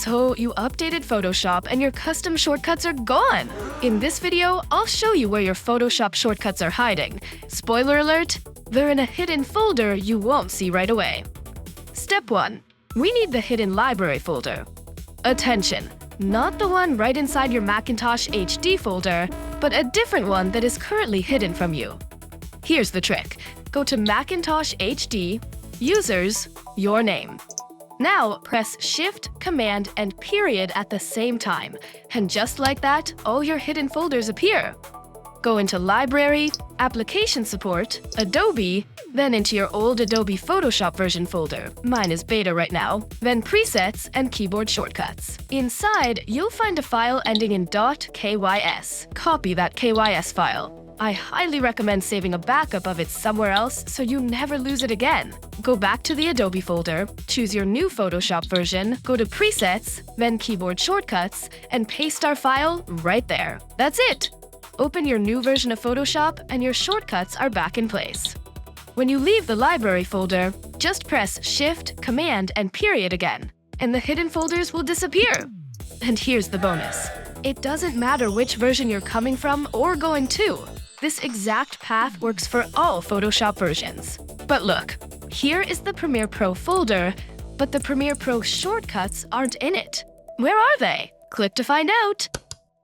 So you updated Photoshop and your custom shortcuts are gone. In this video, I'll show you where your Photoshop shortcuts are hiding. Spoiler alert, they're in a hidden folder you won't see right away. Step 1. We need the hidden library folder. Attention, not the one right inside your Macintosh HD folder, but a different one that is currently hidden from you. Here's the trick. Go to Macintosh HD, Users, Your Name. Now press Shift, Command, and Period at the same time, and just like that, all your hidden folders appear. Go into Library, Application Support, Adobe, then into your old Adobe Photoshop version folder. Mine is beta right now. Then Presets and Keyboard Shortcuts. Inside, you'll find a file ending in .kys. Copy that KYS file. I highly recommend saving a backup of it somewhere else so you never lose it again. Go back to the Adobe folder, choose your new Photoshop version, go to Presets, then Keyboard Shortcuts, and paste our file right there. That's it! Open your new version of Photoshop and your shortcuts are back in place. When you leave the library folder, just press Shift, Command, and Period again, and the hidden folders will disappear. And here's the bonus. It doesn't matter which version you're coming from or going to. This exact path works for all Photoshop versions. But look, here is the Premiere Pro folder, but the Premiere Pro shortcuts aren't in it. Where are they? Click to find out!